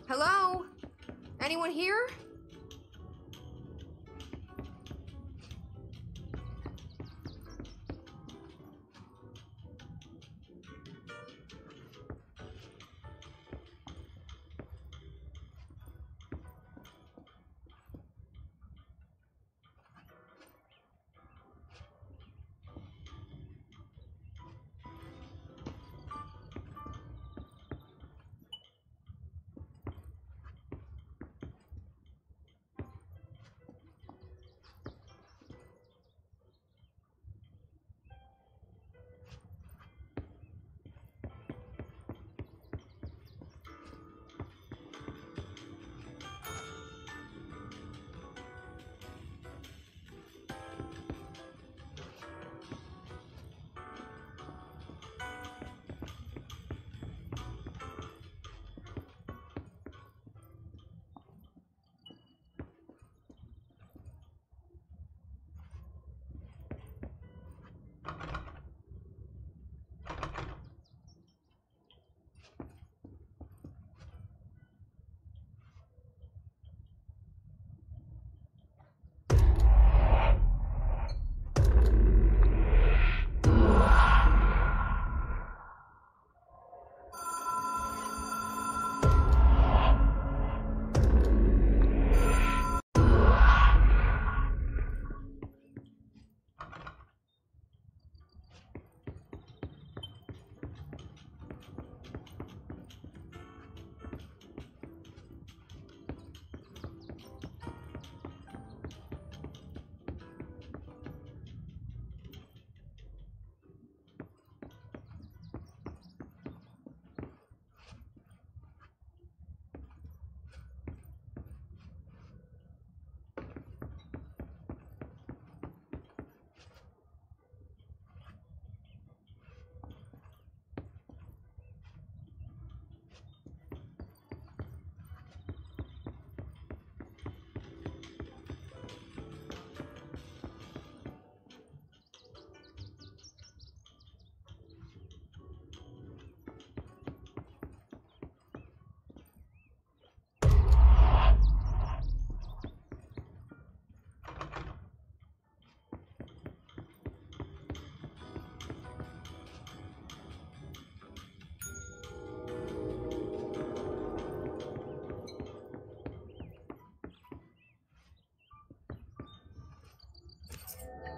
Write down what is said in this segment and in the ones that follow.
Hello? Anyone here?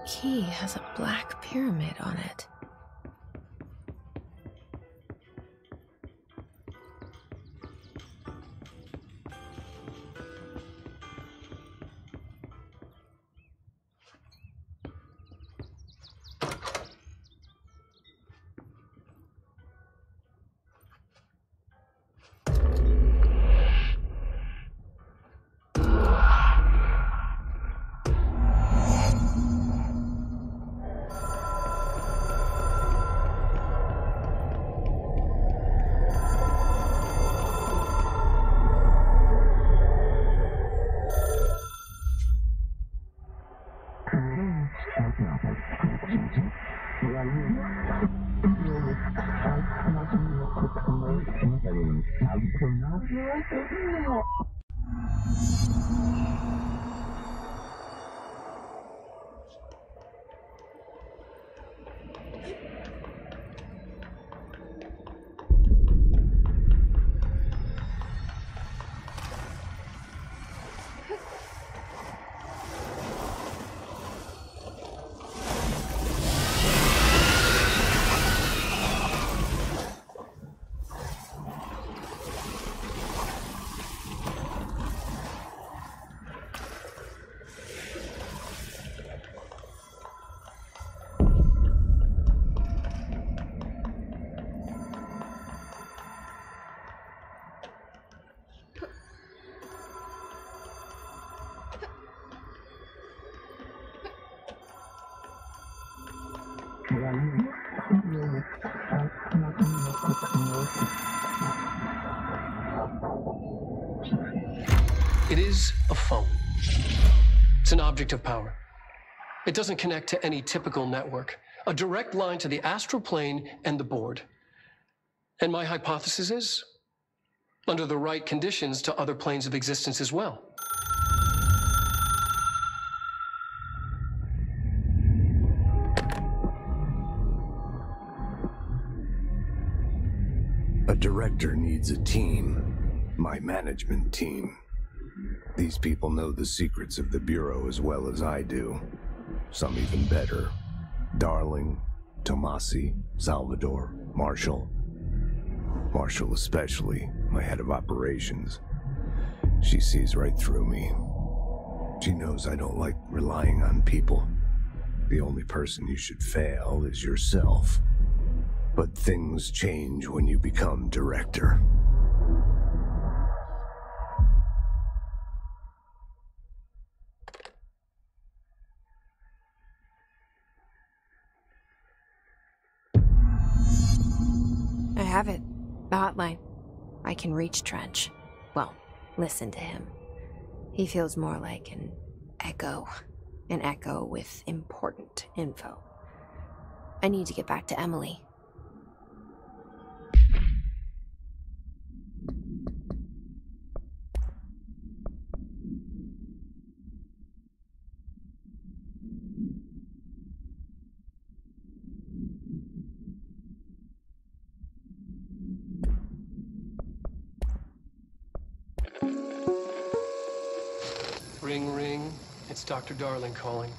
Key has a black pyramid on it. It is a phone. It's an object of power. It doesn't connect to any typical network. A direct line to the astral plane and the board. And my hypothesis is, under the right conditions to other planes of existence as well. A director needs a team, my management team. These people know the secrets of the Bureau as well as I do. Some even better. Darling, Tomasi, Salvador, Marshall. Marshall especially, my head of operations. She sees right through me. She knows I don't like relying on people. The only person you should fail is yourself. But things change when you become director. I have it. The hotline. I can reach Trench. Well, listen to him. He feels more like an echo. An echo with important info. I need to get back to Emily. Ring, ring. It's Dr. Darling calling.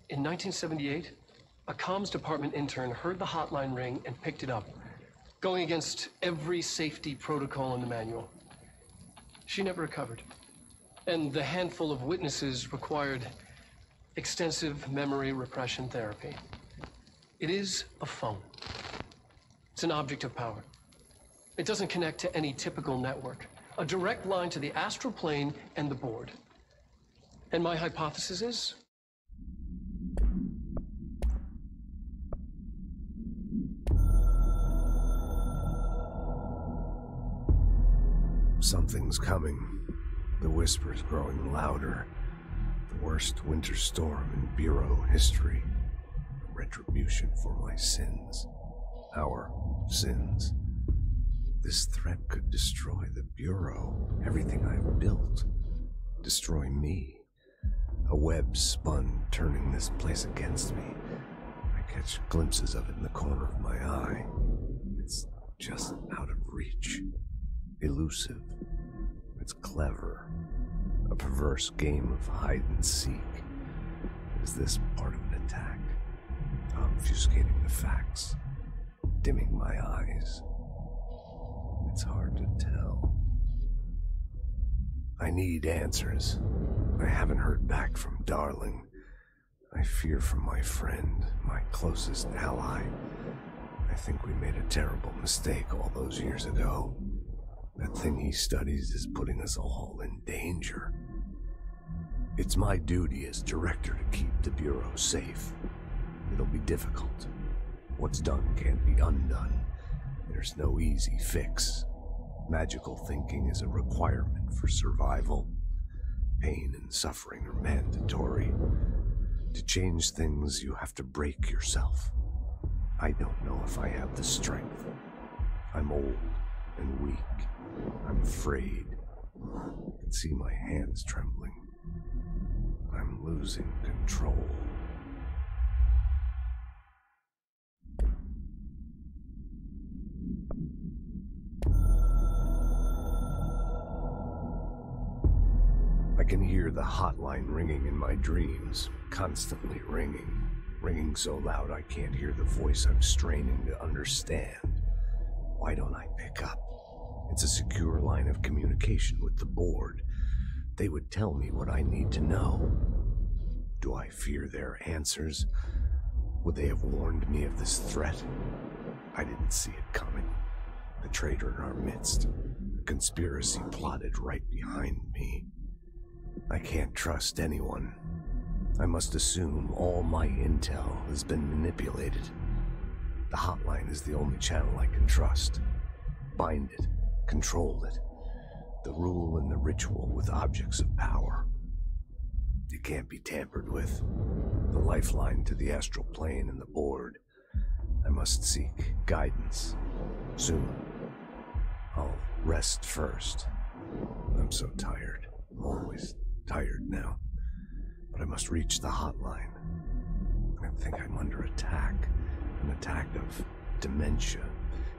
In 1978, a comms department intern heard the hotline ring and picked it up, going against every safety protocol in the manual. She never recovered. And the handful of witnesses required extensive memory repression therapy. It is a phone. It's an object of power. It doesn't connect to any typical network. A direct line to the astral plane and the board. And my hypothesis is... Something's coming. The whispers growing louder. The worst winter storm in Bureau history. Retribution for my sins. Our sins. This threat could destroy the Bureau, everything I've built. Destroy me. A web spun, turning this place against me. I catch glimpses of it in the corner of my eye. It's just out of reach. Elusive. It's clever. A perverse game of hide and seek. Is this part of an attack? Obfuscating the facts. Dimming my eyes. It's hard to tell. I need answers. I haven't heard back from Darling. I fear for my friend, my closest ally. I think we made a terrible mistake all those years ago. That thing he studies is putting us all in danger. It's my duty as director to keep the Bureau safe. It'll be difficult. What's done can't be undone. There's no easy fix. Magical thinking is a requirement for survival. Pain and suffering are mandatory. To change things, you have to break yourself. I don't know if I have the strength. I'm old and weak. I'm afraid. I can see my hands trembling. I'm losing control. I can hear the hotline ringing in my dreams, constantly ringing. Ringing so loud I can't hear the voice I'm straining to understand. Why don't I pick up? It's a secure line of communication with the board. They would tell me what I need to know. Do I fear their answers? Would they have warned me of this threat? I didn't see it coming. The traitor in our midst. A conspiracy plotted right behind me. I can't trust anyone. I must assume all my intel has been manipulated. The hotline is the only channel I can trust. Bind it, control it. The rule and the ritual with objects of power. It can't be tampered with. The lifeline to the astral plane and the board. I must seek guidance. Soon. I'll Rest first. I'm so tired. Always tired now. But I must reach the hotline. I think I'm under attack. An attack of dementia,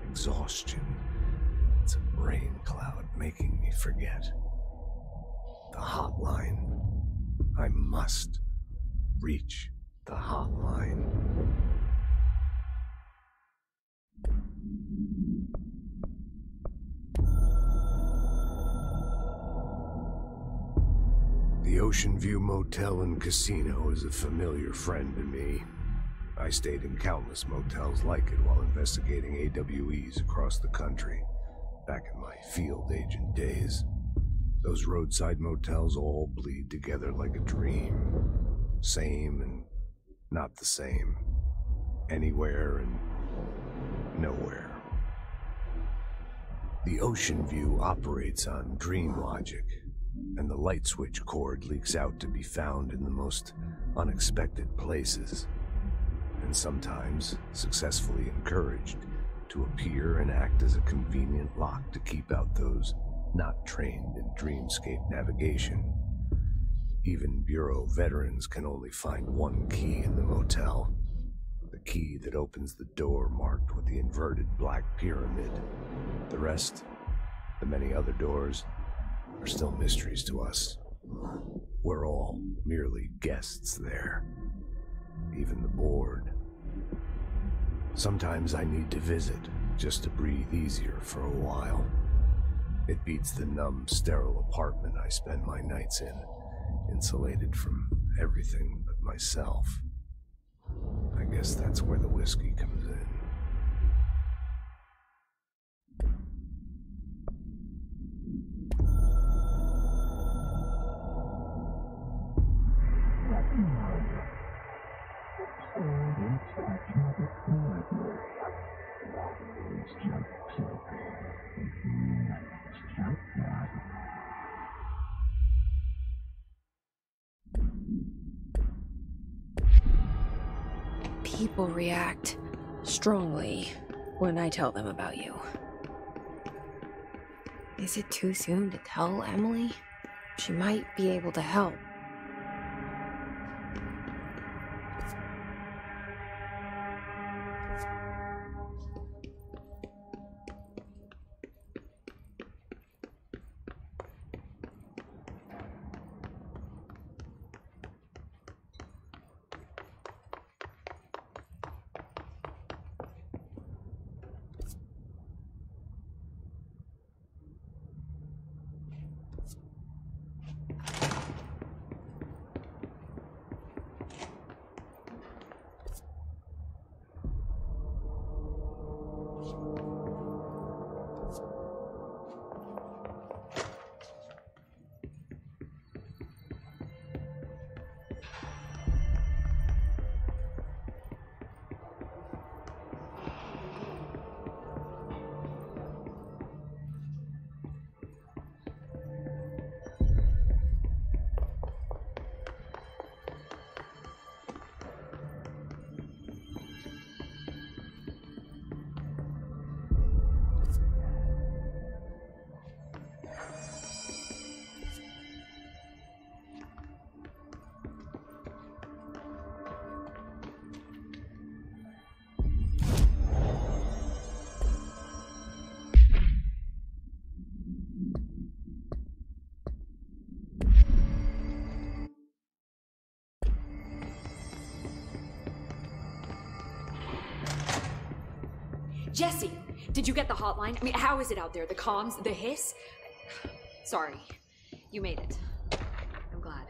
exhaustion. It's a brain cloud making me forget. The hotline. I must reach the hotline. The Ocean View Motel and Casino is a familiar friend to me. I stayed in countless motels like it while investigating AWEs across the country, back in my field agent days. Those roadside motels all bleed together like a dream. Same and not the same. Anywhere and nowhere. The Ocean View operates on dream logic, and the light switch cord leaks out to be found in the most unexpected places, and sometimes successfully encouraged to appear and act as a convenient lock to keep out those not trained in dreamscape navigation. Even Bureau veterans can only find one key in the motel. The key that opens the door marked with the inverted black pyramid. The rest, the many other doors, are still mysteries to us. We're all merely guests there. Even the board. Sometimes I need to visit, just to breathe easier for a while. It beats the numb, sterile apartment I spend my nights in, insulated from everything but myself. I guess that's where the whiskey comes in. People react strongly when I tell them about you. Is it too soon to tell Emily? She might be able to help. Jesse, did you get the hotline? I mean, how is it out there? The comms, the hiss? Sorry, you made it. I'm glad.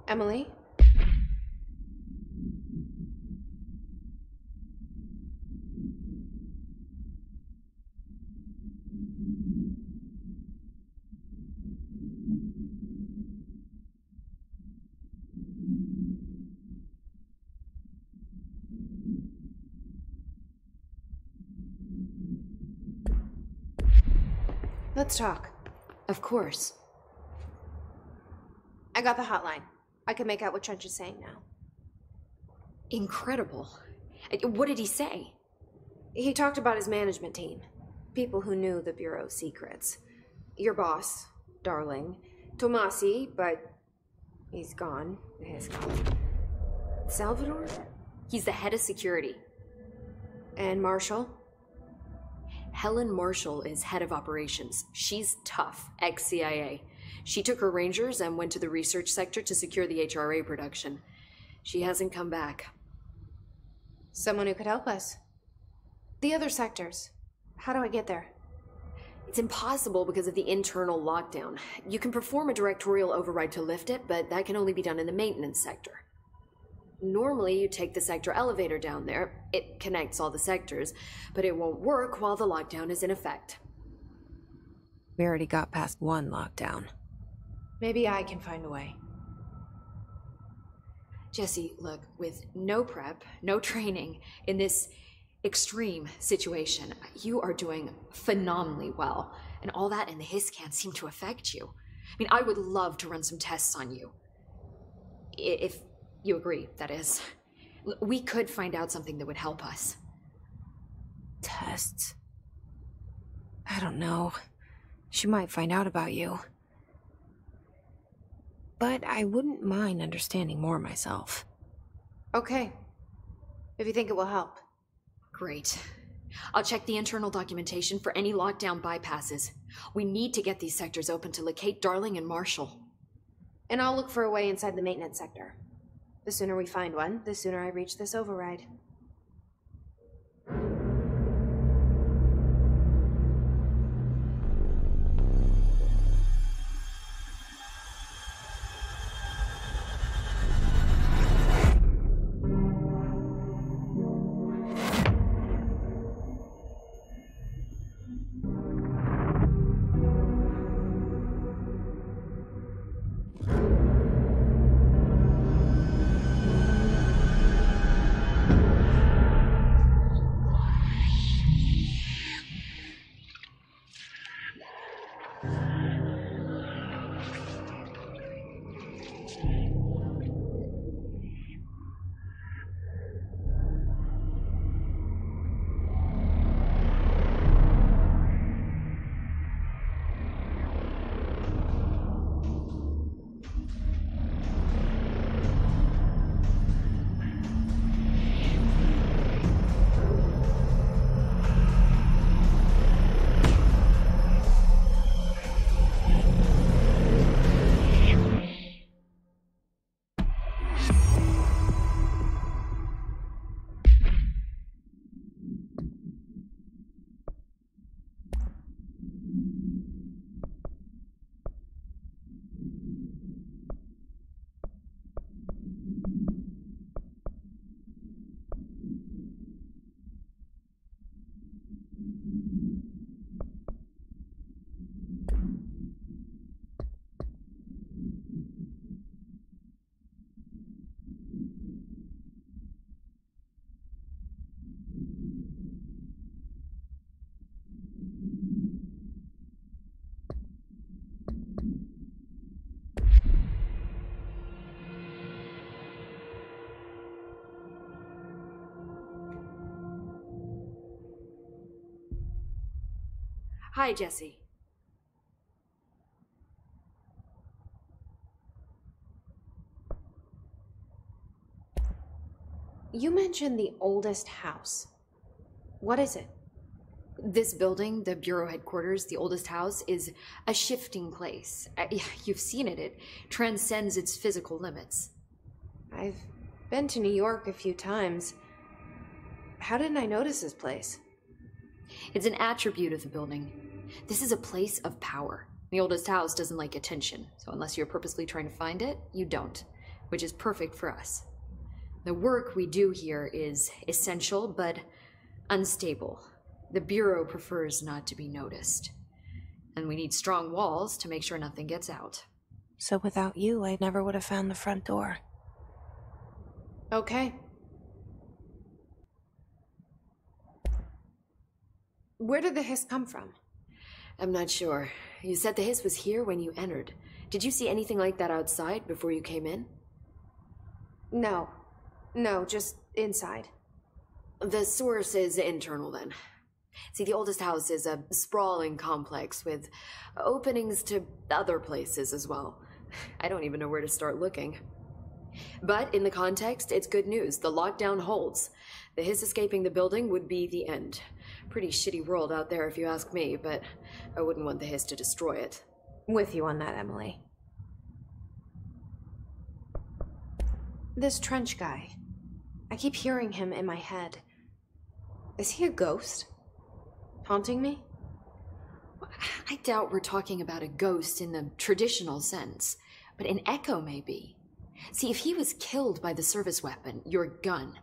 Emily? Let's talk. Of course. I got the hotline. I can make out what Trench is saying now. Incredible. What did he say? He talked about his management team. people who knew the Bureau's secrets. Your boss, Darling. Tomasi, but he's gone. He's gone. Salvador? He's the head of security. And Marshall? Helen Marshall is head of operations. She's tough, ex-CIA. She took her Rangers and went to the research sector to secure the HRA production. She hasn't come back. Someone who could help us. The other sectors. How do I get there? It's impossible because of the internal lockdown. You can perform a directorial override to lift it, but that can only be done in the maintenance sector. Normally, you take the sector elevator down there. It connects all the sectors, but it won't work while the lockdown is in effect. We already got past one lockdown. Maybe I can find a way. Jesse, look, with no prep, no training, in this extreme situation, you are doing phenomenally well. And all that and the hiss can't seem to affect you. I mean, I would love to run some tests on you. If you agree, that is. We could find out something that would help us. Tests? I don't know. She might find out about you. But I wouldn't mind understanding more myself. Okay. If you think it will help. Great. I'll check the internal documentation for any lockdown bypasses. We need to get these sectors open to locate Darling and Marshall. And I'll look for a way inside the maintenance sector. The sooner we find one, the sooner I reach this override. Hi, Jesse. You mentioned the oldest house. What is it? This building, the Bureau headquarters, the oldest house, is a shifting place. You've seen it. It transcends its physical limits. I've been to New York a few times. How didn't I notice this place? It's an attribute of the building. This is a place of power. The oldest house doesn't like attention, so unless you're purposely trying to find it, you don't, which is perfect for us. The work we do here is essential, but unstable. The Bureau prefers not to be noticed. And we need strong walls to make sure nothing gets out. So without you, I never would have found the front door. Okay. Where did the hiss come from? I'm not sure. You said the hiss was here when you entered. Did you see anything like that outside before you came in? No, just inside. The source is internal then. See, the oldest house is a sprawling complex with openings to other places as well. I don't even know where to start looking. But in the context, it's good news. The lockdown holds. The hiss escaping the building would be the end. Pretty shitty world out there if you ask me, but I wouldn't want the hiss to destroy it. With you on that, Emily. This trench guy. I keep hearing him in my head. Is he a ghost? Haunting me? I doubt we're talking about a ghost in the traditional sense, but an echo maybe. See, if he was killed by the service weapon, your gun,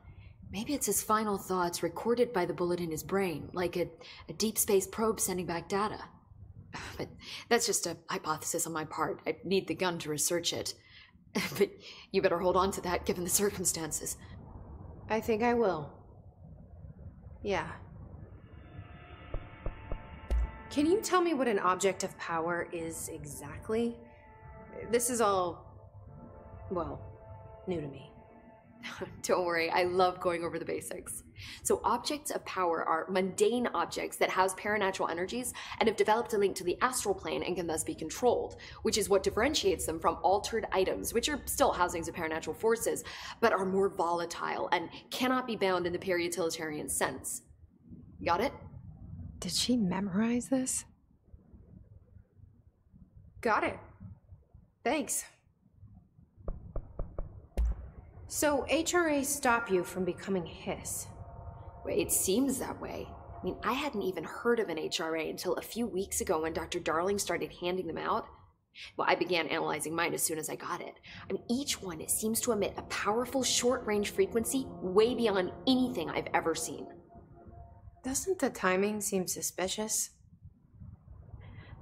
maybe it's his final thoughts recorded by the bullet in his brain, like a deep space probe sending back data. But that's just a hypothesis on my part. I need the gun to research it. But you better hold on to that given the circumstances. I think I will. Yeah. Can you tell me what an object of power is exactly? This is all, well, new to me. Don't worry, I love going over the basics. So objects of power are mundane objects that house paranatural energies and have developed a link to the astral plane and can thus be controlled, which is what differentiates them from altered items, which are still housings of paranatural forces, but are more volatile and cannot be bound in the pure utilitarian sense. Got it? Did she memorize this? Got it. Thanks. So HRA stop you from becoming Hiss? Well, it seems that way. I mean, I hadn't even heard of an HRA until a few weeks ago when Dr. Darling started handing them out. Well, I began analyzing mine as soon as I got it. I mean, each one seems to emit a powerful short-range frequency way beyond anything I've ever seen. Doesn't the timing seem suspicious?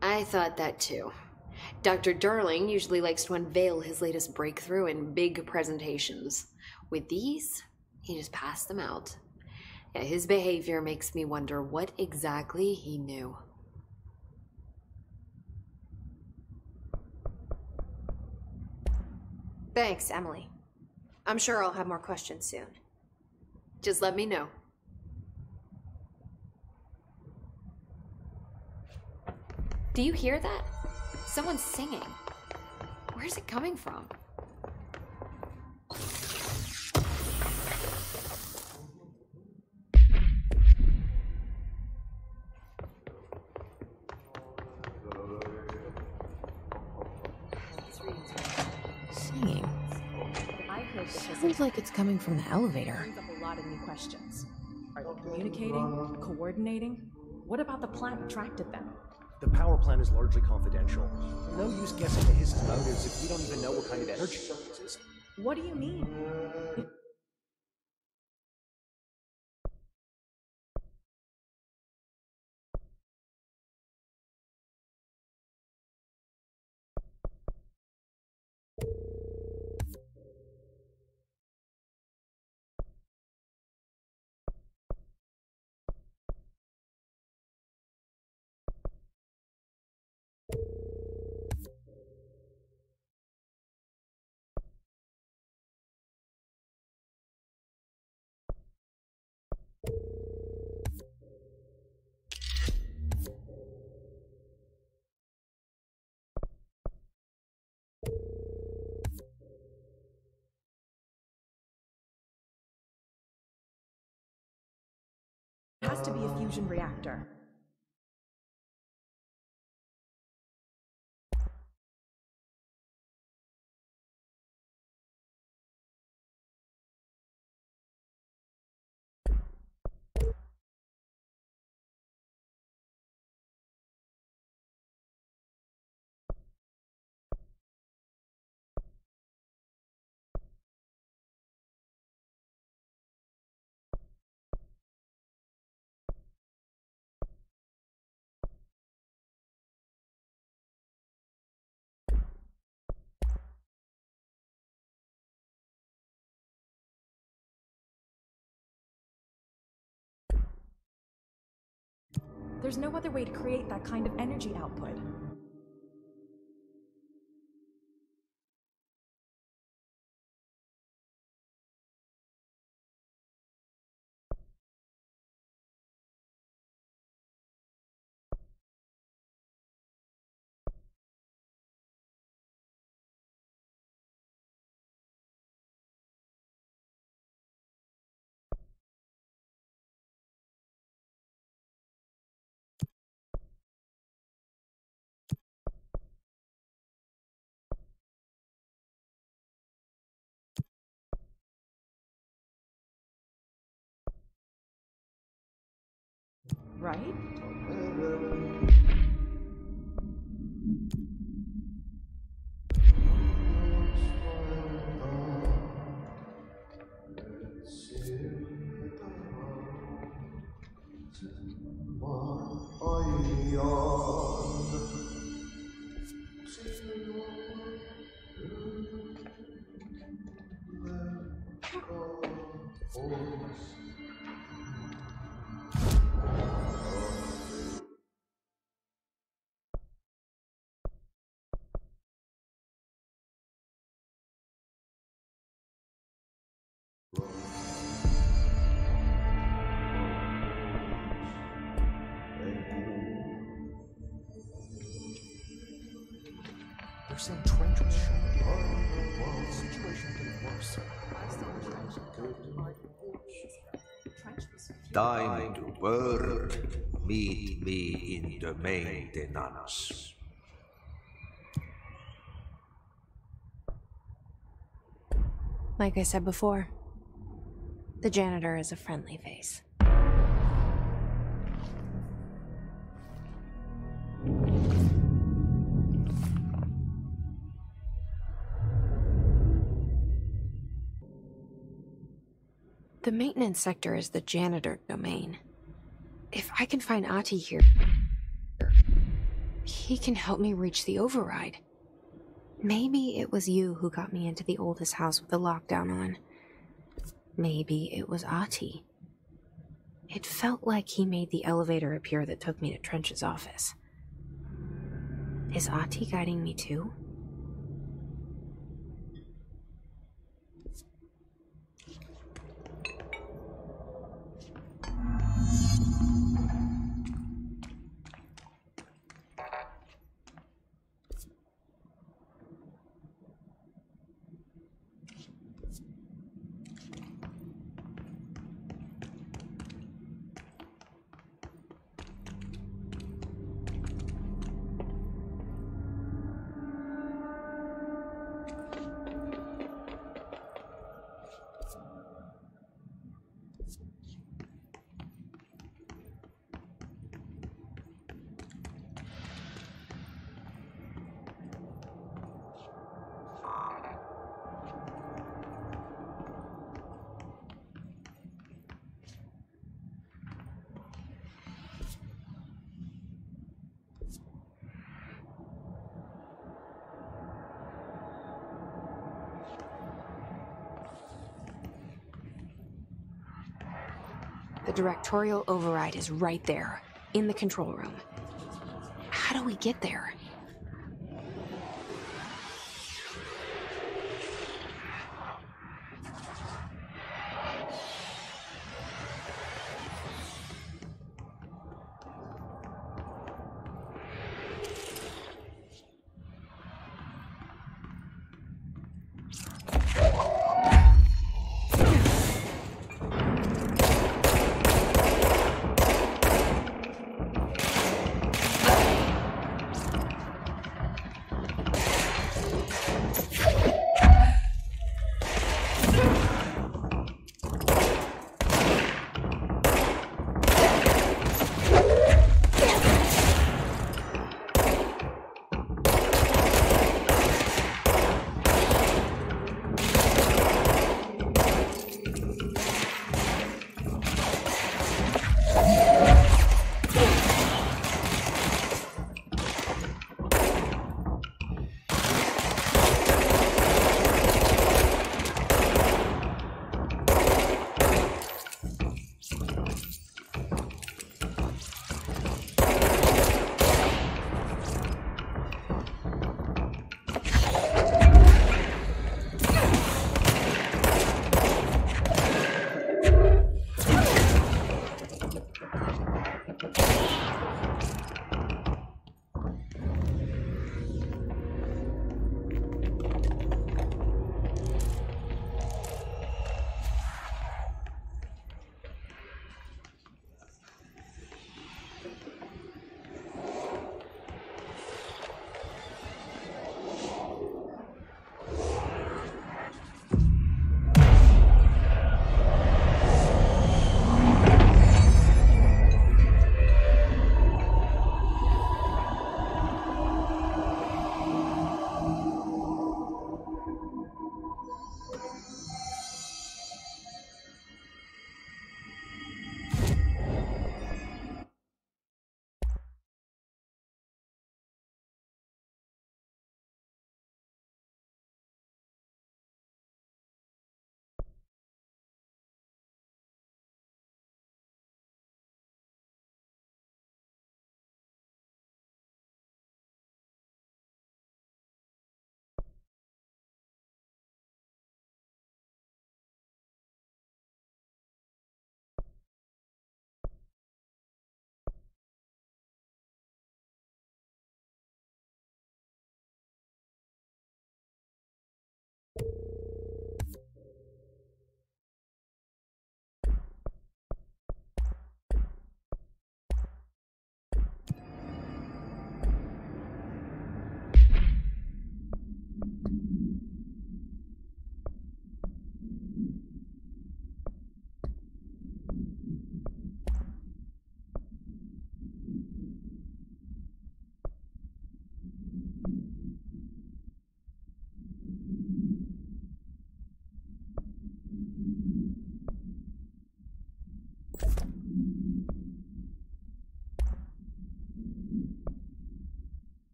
I thought that too. Dr. Darling usually likes to unveil his latest breakthrough in big presentations. With these, he just passed them out. Yeah, his behavior makes me wonder what exactly he knew. Thanks, Emily. I'm sure I'll have more questions soon. Just let me know. Do you hear that? Someone's singing. Where's it coming from? Singing. I heard that Sounds like it's coming from the elevator. brings up a lot of new questions. Are they communicating? Coordinating? What about the plant attracted them? The power plant is largely confidential. No use guessing the hiss's motives if we don't even know what kind of energy it uses. What do you mean? It has to be a fusion reactor. There's no other way to create that kind of energy output. right? They're saying Trench was shot. The situation getting worse. Time to burn. Meet me in the maintenance. Like I said before, the janitor is a friendly face. The maintenance sector is the janitor domain. If I can find Ahti here, he can help me reach the override. Maybe it was you who got me into the oldest house with the lockdown on. Maybe it was Ahti. It felt like he made the elevator appear that took me to Trench's office. Is Ahti guiding me too? The directorial override is right there, in the control room. How do we get there?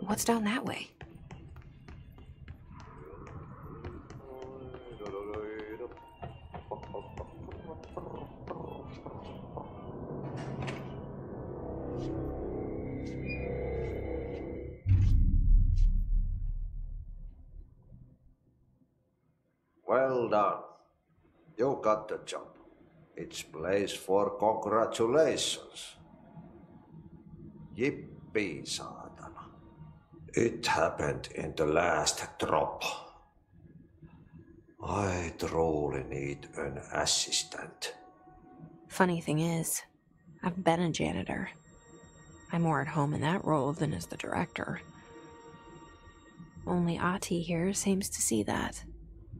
What's down that way? Well done. You got the job. It's place for congratulations. Yippee, saatana. It happened in the last drop. I truly need an assistant. Funny thing is, I've been a janitor. I'm more at home in that role than as the director. Only Ati here seems to see that.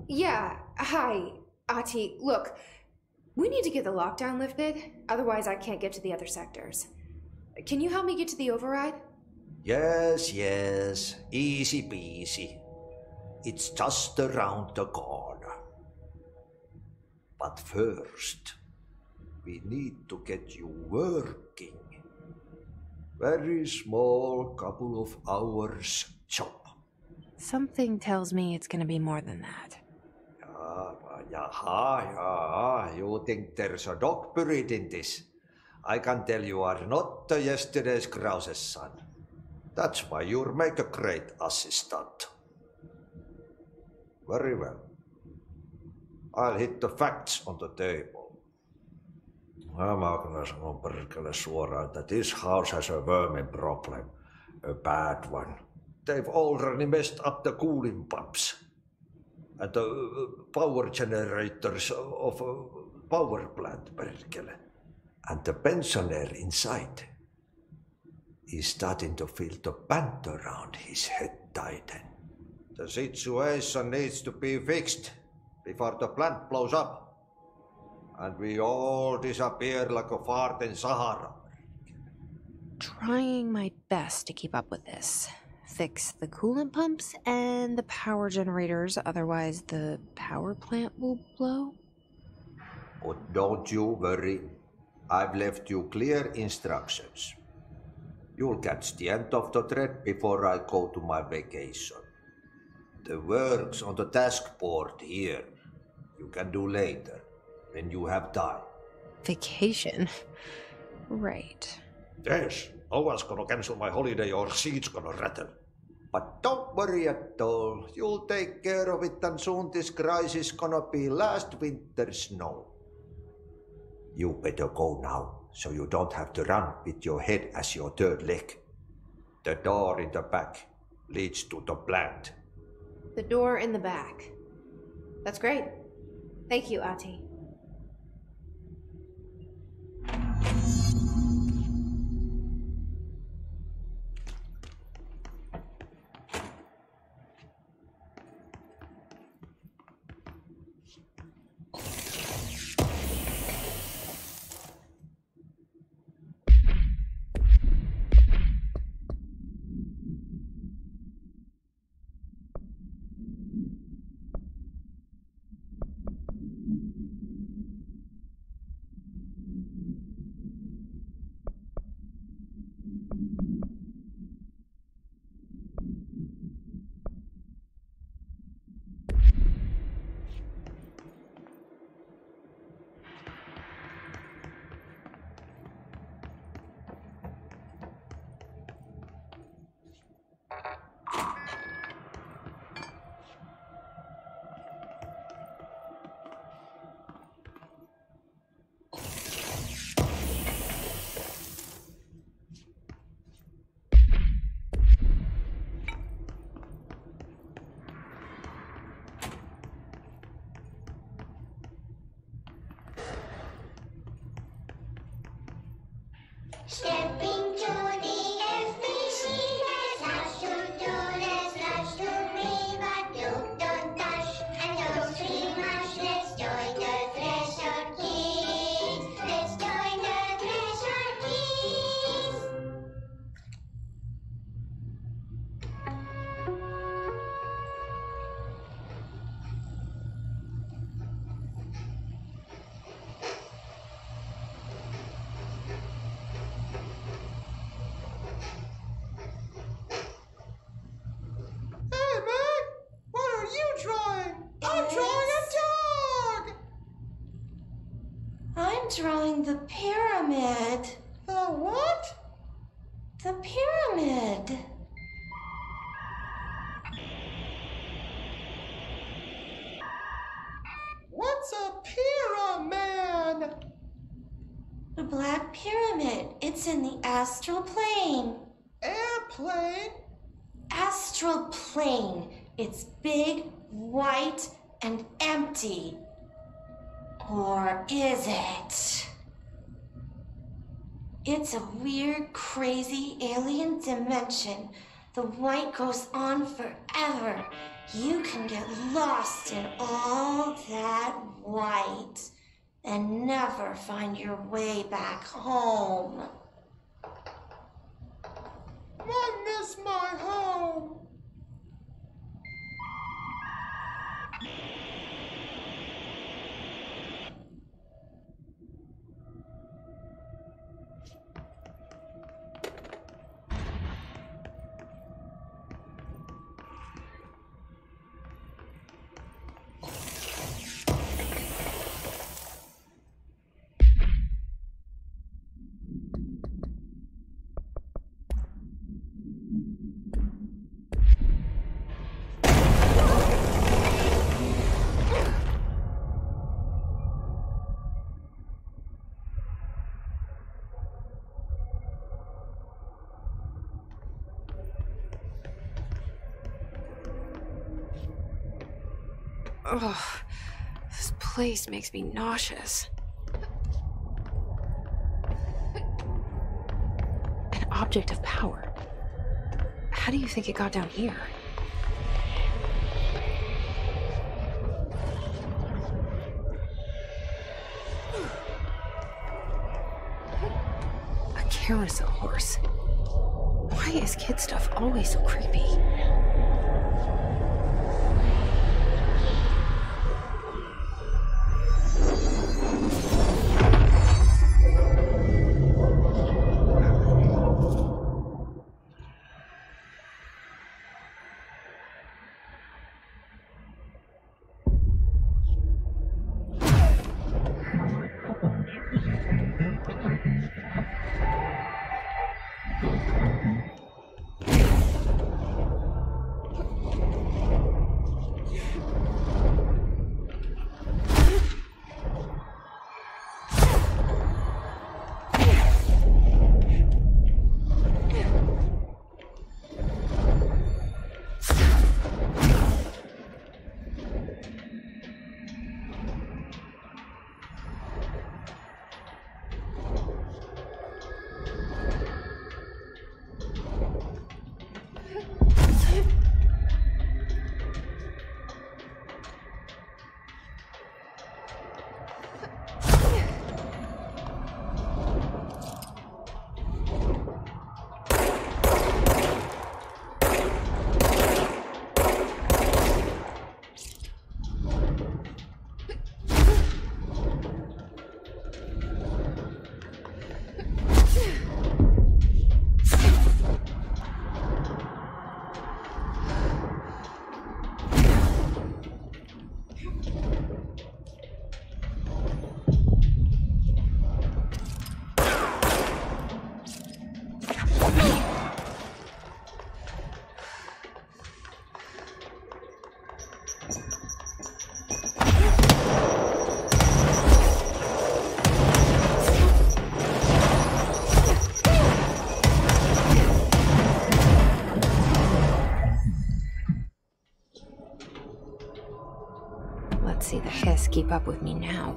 Yeah, hi, Ati. Look, we need to get the lockdown lifted, otherwise I can't get to the other sectors. Can you help me get to the override? Yes, easy peasy. It's just around the corner. But first, we need to get you working. Very small, couple of hours job. Something tells me it's gonna be more than that. You think there's a dog buried in this? I can tell you are not yesterday's Krause's son. That's why you'll make a great assistant. Very well. I'll hit the facts on the table. Mä kyllä sanon perkele suoraan, that this house has a vermin problem. A bad one. They've already messed up the cooling pumps. And the power generators of a power plant, perkele. And the pensioner inside is starting to feel the band around his head tighten. The situation needs to be fixed before the plant blows up. And we all disappear like a fart in Sahara. Trying my best to keep up with this. Fix the coolant pumps and the power generators, otherwise the power plant will blow. But don't you worry. I've left you clear instructions. You'll catch the end of the thread before I go to my vacation. The work's on the task board here. You can do later, when you have time. Vacation? Right. Yes, no one's gonna cancel my holiday or seat's gonna rattle. But don't worry at all. You'll take care of it and soon this crisis gonna be last winter's snow. You better go now, so you don't have to run with your head as your third leg. The door in the back leads to the plant. The door in the back. That's great. Thank you, Ahti. Stepping to the FBC, there's lots to do, there's lots to read, but you don't dash and don't scream much. Let's join the treasure keys. Let's join the treasure keys. Drawing the pyramid. The what? The pyramid. What's a pyramid? The Black Pyramid. It's in the astral plane. Airplane? Astral plane. It's big, white, and empty. Or is it? It's a weird, crazy alien dimension. The white goes on forever. You can get lost in all that white and never find your way back home. I miss my home. Ugh, this place makes me nauseous. An object of power. How do you think it got down here? A carousel horse. Why is kid stuff always so creepy? up with me now?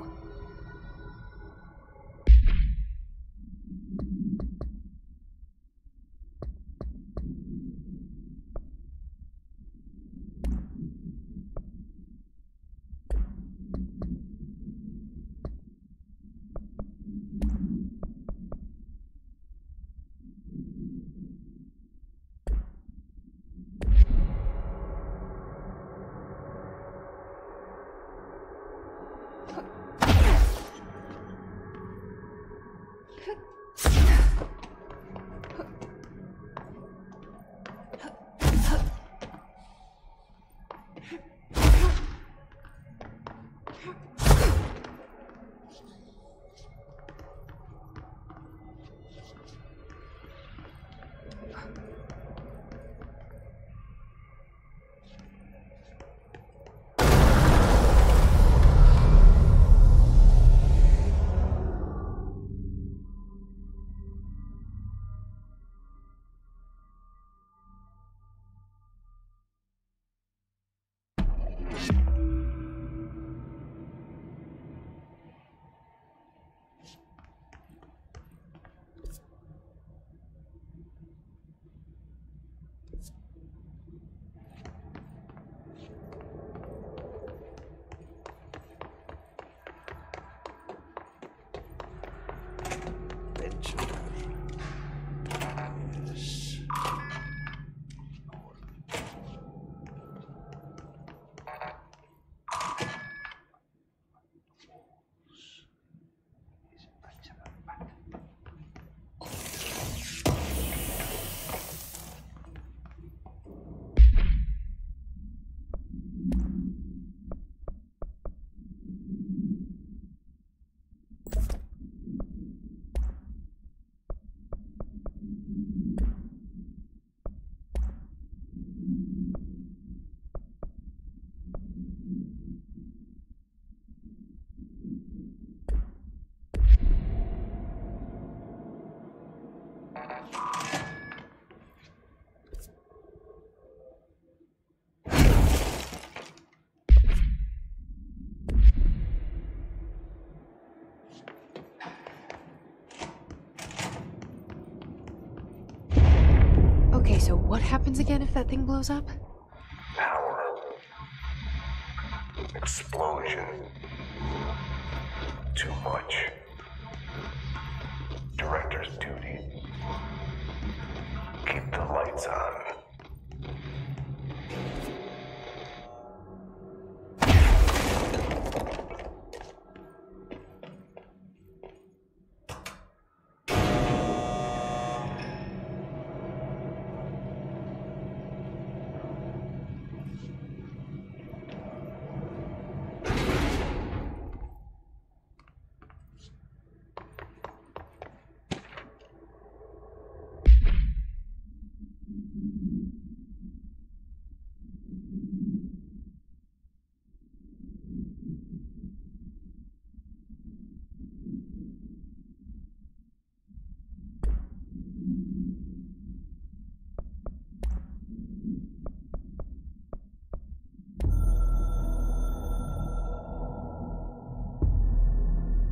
Okay, so what happens again if that thing blows up? Power. Explosion. Too much. Director's duty. Keep the lights on.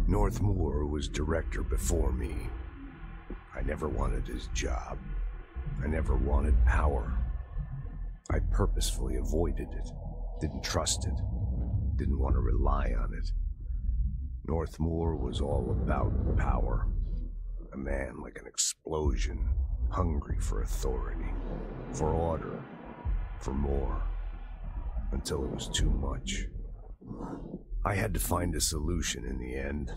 Northmoor was director before me. I never wanted his job. I never wanted power. I purposefully avoided it, didn't trust it, didn't want to rely on it. Northmoor was all about power. A man like an explosion, hungry for authority, for order, for more, until it was too much. I had to find a solution in the end,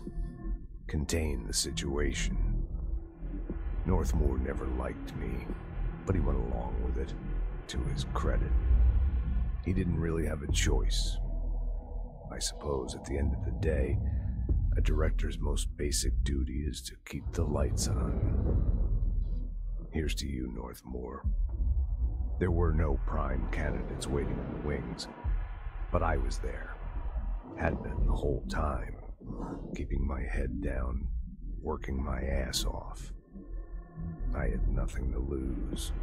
contain the situation. Northmoor never liked me, but he went along with it, to his credit. He didn't really have a choice. I suppose at the end of the day, a director's most basic duty is to keep the lights on. Here's to you, Northmoor. There were no prime candidates waiting in the wings, but I was there. Had been the whole time, keeping my head down, working my ass off. I had nothing to lose.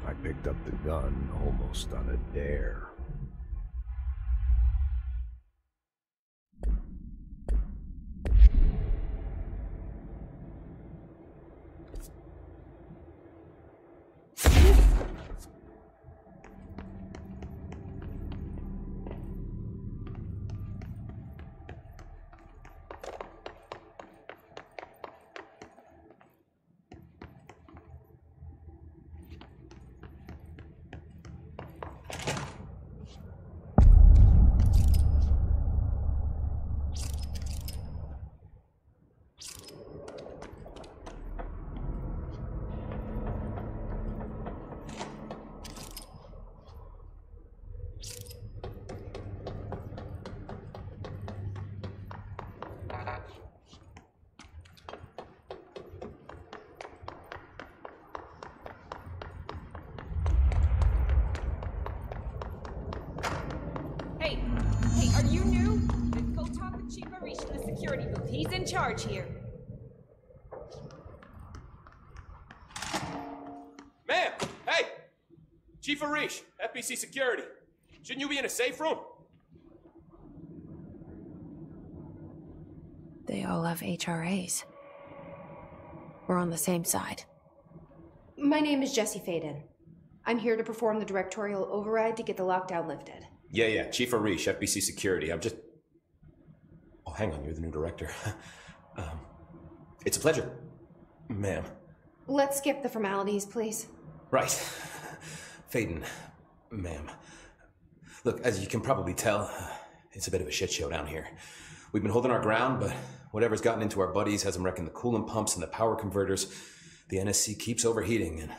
I picked up the gun almost on a dare. security booth. He's in charge here. Ma'am! Hey! Chief Arish, FBC Security. Shouldn't you be in a safe room? They all have HRAs. We're on the same side. My name is Jesse Faden. I'm here to perform the directorial override to get the lockdown lifted. Yeah, Chief Arish, FBC Security. I'm just... Oh, hang on, you're the new director. It's a pleasure, ma'am. Let's skip the formalities, please. Right. Faden, ma'am. Look, as you can probably tell, it's a bit of a shit show down here. We've been holding our ground, but whatever's gotten into our buddies has them wrecking the coolant pumps and the power converters. The NSC keeps overheating, and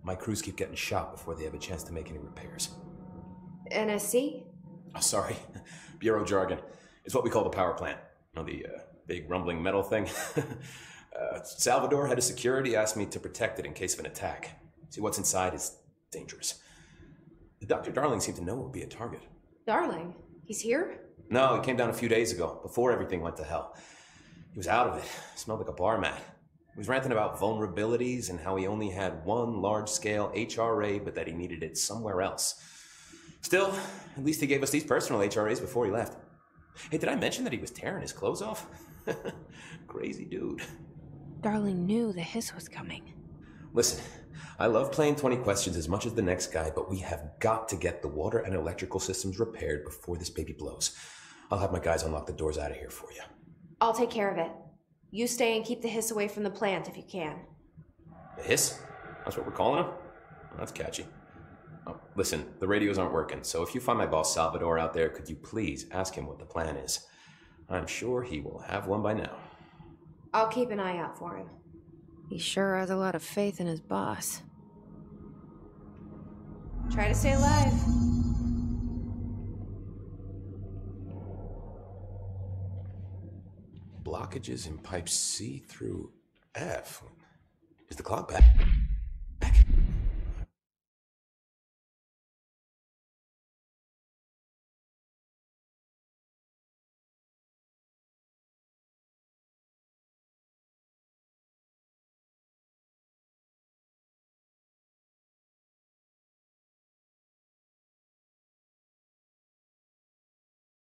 my crews keep getting shot before they have a chance to make any repairs. NSC? Oh, sorry. Bureau jargon. It's what we call the power plant. You know, the big rumbling metal thing? Salvador, head of security, asked me to protect it in case of an attack. See, what's inside is dangerous. Dr. Darling seemed to know it would be a target. Darling? He's here? No, he came down a few days ago, before everything went to hell. He was out of it. Smelled like a bar mat. He was ranting about vulnerabilities and how he only had one large-scale HRA, but that he needed it somewhere else. Still, at least he gave us these personal HRAs before he left. Hey, did I mention that he was tearing his clothes off? Crazy dude. Darling knew the hiss was coming. Listen, I love playing 20 questions as much as the next guy, but we have got to get the water and electrical systems repaired before this baby blows. I'll have my guys unlock the doors out of here for you. I'll take care of it. You stay and keep the hiss away from the plant if you can. The hiss? That's what we're calling him? Well, that's catchy. Oh, listen, the radios aren't working, so if you find my boss Salvador out there, could you please ask him what the plan is? I'm sure he will have one by now. I'll keep an eye out for him. He sure has a lot of faith in his boss. Try to stay alive. Blockages in pipes C through F. Is the clock back?